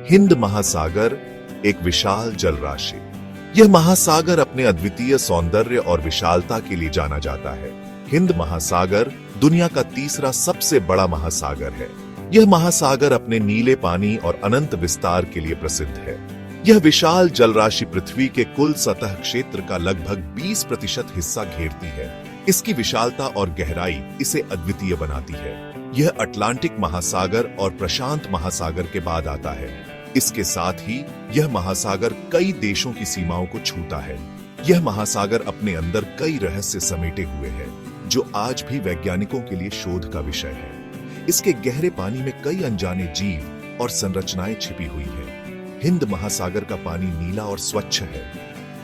हिंद महासागर एक विशाल जल राशि। यह महासागर अपने अद्वितीय सौंदर्य और विशालता के लिए जाना जाता है। हिंद महासागर दुनिया का तीसरा सबसे बड़ा महासागर है। यह महासागर अपने नीले पानी और अनंत विस्तार के लिए प्रसिद्ध है। यह विशाल जल राशि पृथ्वी के कुल सतह क्षेत्र का लगभग 20% हिस्सा घेरती है। इसकी विशालता और गहराई इसे अद्वितीय बनाती है। यह अटलांटिक महासागर और प्रशांत महासागर के बाद आता है। इसके साथ ही यह महासागर कई देशों की सीमाओं को छूता है। यह महासागर अपने अंदर कई रहस्य समेटे हुए है, जो आज भी वैज्ञानिकों के लिए शोध का विषय है। इसके गहरे पानी में कई अनजाने जीव और संरचनाएं छिपी हुई है। हिंद महासागर का पानी नीला और स्वच्छ है।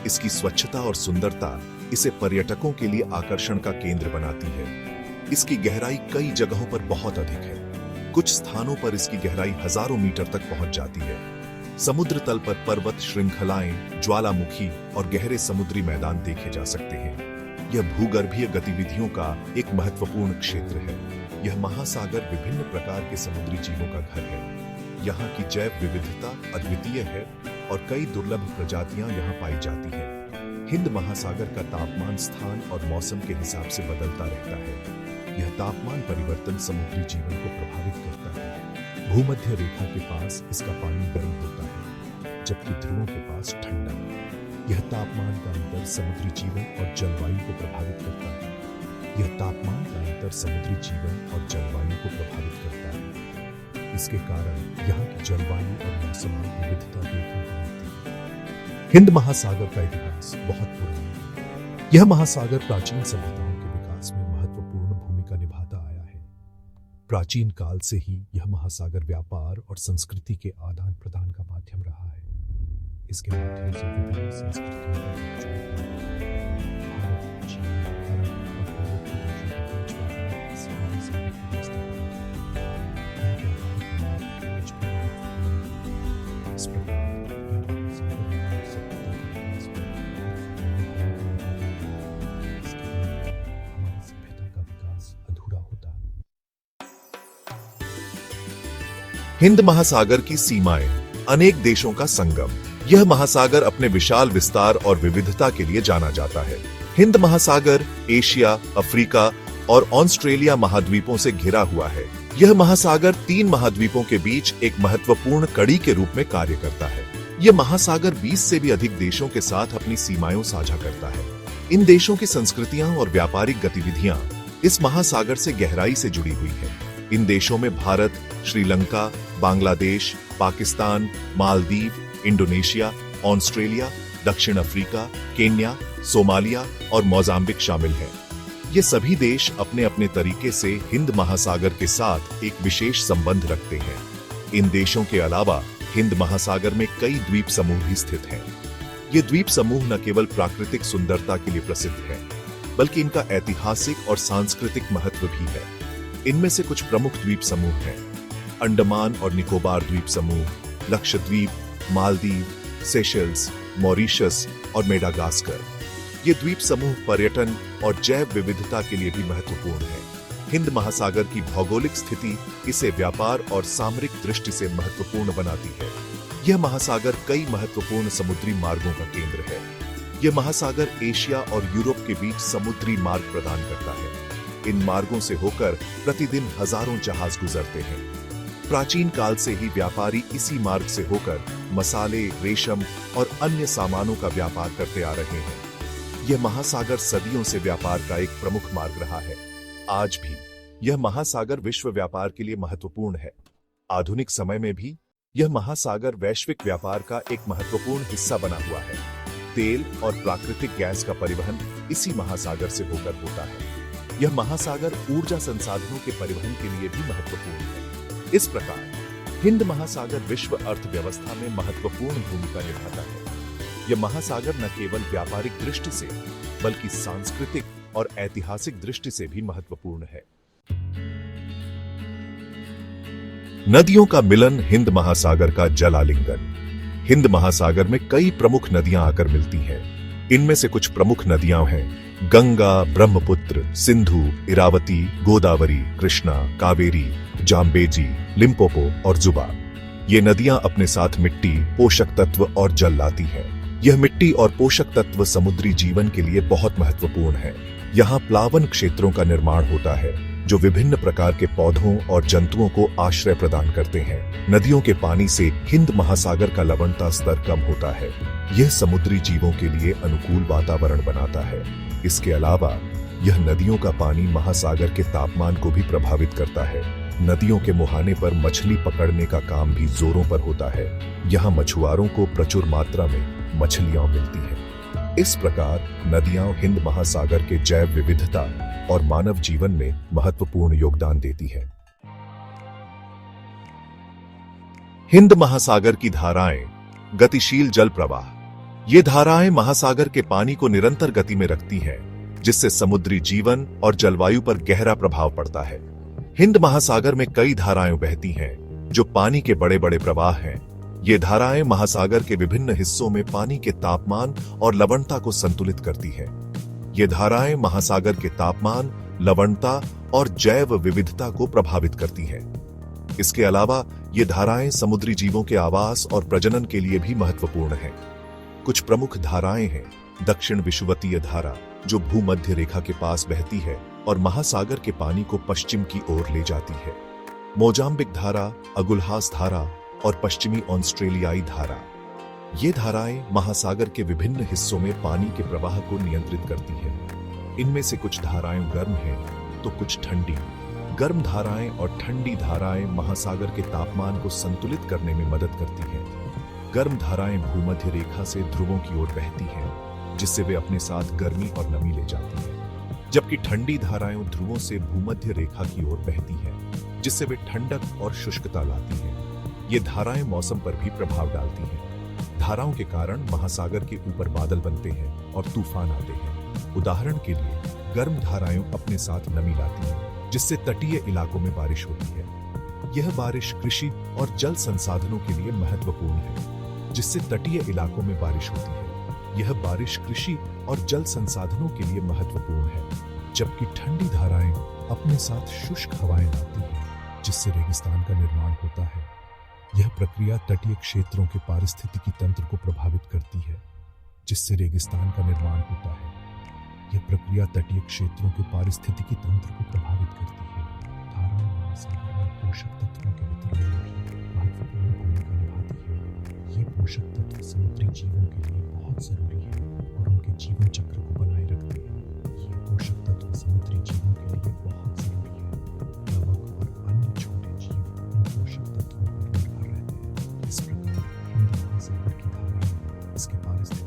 इसकी स्वच्छता और सुंदरता इसे पर्यटकों के लिए आकर्षण का केंद्र बनाती है। इसकी गहराई कई जगहों पर बहुत अधिक है। कुछ स्थानों पर इसकी गहराई हजारों मीटर तक पहुंच जाती है। समुद्र तल पर पर्वत श्रृंखलाएं, ज्वालामुखी और गहरे समुद्री मैदान देखे जा सकते हैं। यह भूगर्भीय गतिविधियों का एक महत्वपूर्ण क्षेत्र है। यह महासागर विभिन्न प्रकार के समुद्री जीवों का घर है। यहाँ की जैव विविधता अद्वितीय है और कई दुर्लभ प्रजातियां यहाँ पाई जाती हैं। हिंद महासागर का तापमान स्थान और मौसम के हिसाब से बदलता रहता है। यह तापमान परिवर्तन समुद्री जीवन को प्रभावित करता है। भूमध्य रेखा के पास इसका पानी गर्म होता है, जबकि ध्रुवों के पास ठंडा। यह तापमान का अंतर समुद्री जीवन और जलवायु को प्रभावित करता है। यह तापमान का अंतर समुद्री जीवन और जलवायु को प्रभावित करता है। इसके कारण यहाँ की जलवायु और मौसम में विविधता देखने को मिलती है। हिंद महासागर का इतिहास बहुत पुराना है। यह महासागर प्राचीन सभ्यताओं के विकास में महत्वपूर्ण भूमिका निभाता आया है। प्राचीन काल से ही यह महासागर व्यापार और संस्कृति के आदान प्रदान का माध्यम रहा है। इसके माध्यम से विभिन्न संस्कृतियों का भारत, चीन, अरब और यूरोप के देशों के बीच व्यापार इस वजह से व्यवस्था यह व्यापार का मार्ग आज भी महत्वपूर्ण है। इस प्रकार यह महासागर मानव सभ्यता के विकास में इसके बिना हमारी सभ्यता का विकास अधूरा होता। हिंद महासागर की सीमाएं अनेक देशों का संगम। यह महासागर अपने विशाल विस्तार और विविधता के लिए जाना जाता है। हिंद महासागर एशिया, अफ्रीका और ऑस्ट्रेलिया महाद्वीपों से घिरा हुआ है। यह महासागर 3 महाद्वीपों के बीच एक महत्वपूर्ण कड़ी के रूप में कार्य करता है। यह महासागर 20 से भी अधिक देशों के साथ अपनी सीमाएं साझा करता है। इन देशों की संस्कृतियां और व्यापारिक गतिविधियां इस महासागर से गहराई से जुड़ी हुई है। इन देशों में भारत, श्रीलंका, बांग्लादेश, पाकिस्तान, मालदीव, इंडोनेशिया, ऑस्ट्रेलिया, दक्षिण अफ्रीका, केन्या, सोमालिया और मोजाम्बिक शामिल हैं। ये सभी देश अपने अपने तरीके से हिंद महासागर के साथ एक विशेष संबंध रखते हैं। इन देशों के अलावा हिंद महासागर में कई द्वीप समूह भी स्थित हैं। ये द्वीप समूह न केवल प्राकृतिक सुंदरता के लिए प्रसिद्ध हैं, बल्कि इनका ऐतिहासिक और सांस्कृतिक महत्व भी है। इनमें से कुछ प्रमुख द्वीप समूह हैं: अंडमान और निकोबार द्वीप समूह, लक्षद्वीप, मालदीव, सेशेल्स, मॉरिशस और मेडागास्कर। ये द्वीप समूह पर्यटन और जैव विविधता के लिए भी महत्वपूर्ण है। हिंद महासागर की भौगोलिक स्थिति इसे व्यापार और सामरिक दृष्टि से महत्वपूर्ण बनाती है। यह महासागर कई महत्वपूर्ण समुद्री मार्गों का केंद्र है। यह महासागर एशिया और यूरोप के बीच समुद्री मार्ग प्रदान करता है। इन मार्गों से होकर प्रतिदिन हजारों जहाज गुजरते हैं। प्राचीन काल से ही व्यापारी इसी मार्ग से होकर मसाले, रेशम और अन्य सामानों का व्यापार करते आ रहे हैं। यह महासागर सदियों से व्यापार का एक प्रमुख मार्ग रहा है। आज भी यह महासागर विश्व व्यापार के लिए महत्वपूर्ण है। आधुनिक समय में भी यह महासागर वैश्विक व्यापार का एक महत्वपूर्ण हिस्सा बना हुआ है। तेल और प्राकृतिक गैस का परिवहन इसी महासागर से होकर होता है। यह महासागर ऊर्जा संसाधनों के परिवहन के लिए भी महत्वपूर्ण है। इस प्रकार हिंद महासागर विश्व अर्थव्यवस्था में महत्वपूर्ण भूमिका निभाता है। यह महासागर न केवल व्यापारिक दृष्टि से, बल्कि सांस्कृतिक और ऐतिहासिक दृष्टि से भी महत्वपूर्ण है। नदियों का मिलन हिंद महासागर का जल आलिंगन। हिंद महासागर में कई प्रमुख नदियां आकर मिलती हैं। इनमें से कुछ प्रमुख नदियां हैं: गंगा, ब्रह्मपुत्र, सिंधु, इरावती, गोदावरी, कृष्णा, कावेरी, जाम्बेजी, लिम्पोपो और जुबा। ये नदियां अपने साथ मिट्टी, पोषक तत्व और जल लाती हैं। यह मिट्टी और पोषक तत्व समुद्री जीवन के लिए बहुत महत्वपूर्ण है। यहाँ प्लावन क्षेत्रों का निर्माण होता है जो विभिन्न प्रकार के पौधों और जंतुओं को आश्रय प्रदान करते हैं। नदियों के पानी से हिंद महासागर का लवणता स्तर कम होता है। यह समुद्री जीवों के लिए अनुकूल वातावरण बनाता है। इसके अलावा यह नदियों का पानी महासागर के तापमान को भी प्रभावित करता है। नदियों के मुहाने पर मछली पकड़ने का काम भी जोरों पर होता है। यहाँ मछुआरों को प्रचुर मात्रा में मछलियां मिलती हैं। इस प्रकार नदियां हिंद महासागर के जैव विविधता और मानव जीवन में महत्वपूर्ण योगदान देती है। हिंद महासागर की धाराएं, गतिशील जल प्रवाह। ये धाराएं महासागर के पानी को निरंतर गति में रखती हैं, जिससे समुद्री जीवन और जलवायु पर गहरा प्रभाव पड़ता है। हिंद महासागर में कई धाराएं बहती हैं, जो पानी के बड़े बड़े प्रवाह हैं। ये धाराएं महासागर के विभिन्न हिस्सों में पानी के तापमान और लवणता को संतुलित करती हैं। ये धाराएं महासागर के तापमान, लवणता और जैव विविधता को प्रभावित करती हैं। इसके अलावा ये धाराएं समुद्री जीवों के आवास और प्रजनन के लिए भी महत्वपूर्ण हैं। कुछ प्रमुख धाराएं हैं। दक्षिण विषुवतीय धारा, जो भूमध्य रेखा के पास बहती है और महासागर के पानी को पश्चिम की ओर ले जाती है। मोजाम्बिक धारा, अगुल्हास धारा और पश्चिमी ऑस्ट्रेलियाई धारा। ये धाराएं महासागर के विभिन्न हिस्सों में पानी के प्रवाह को नियंत्रित करती हैं। इनमें से कुछ धाराएं गर्म हैं तो कुछ ठंडी। गर्म धाराएं और ठंडी धाराएं महासागर के तापमान को संतुलित करने में मदद करती हैं। गर्म धाराएं भूमध्य रेखा से ध्रुवों की ओर बहती हैं, जिससे वे अपने साथ गर्मी और नमी ले जाती हैं। जबकि ठंडी धाराएं ध्रुवों से भूमध्य रेखा की ओर बहती हैं, जिससे वे ठंडक और शुष्कता लाती हैं। ये धाराएं मौसम पर भी प्रभाव डालती हैं। धाराओं के कारण महासागर के ऊपर बादल बनते हैं और तूफान आते हैं। उदाहरण के लिए गर्म धाराएं अपने साथ नमी लाती हैं, जिससे तटीय इलाकों में बारिश होती है। यह बारिश कृषि और जल संसाधनों के लिए महत्वपूर्ण है, जिससे तटीय इलाकों में बारिश होती है। यह बारिश कृषि और जल संसाधनों के लिए महत्वपूर्ण है। जबकि ठंडी धाराएं अपने साथ शुष्क हवाएं लाती हैं, जिससे रेगिस्तान का निर्माण होता है। यह प्रक्रिया तटीय क्षेत्रों के पारिस्थितिकी तंत्र को प्रभावित करती है, जिससे रेगिस्तान का निर्माण होता है। यह प्रक्रिया तटीय क्षेत्रों के पारिस्थितिकी तंत्र को प्रभावित करती है। धाराएं महासागर में पोषक तत्वों के वितरण में भी महत्वपूर्ण भूमिका निभाती है। ये पोषक तत्व समुद्री जीवों के लिए बहुत जरूरी है और उनके जीवन चक्र को बनाए रखते हैं। ये पोषक तत्व समुद्री जीवों के लिए बहुत जरूरी है। प्लवक और अन्य छोटे जीव इन पोषक तत्वों पर निर्भर रहते हैं। इस प्रकार हिंद महासागर की धाराएं इसके पारिस्थितिकी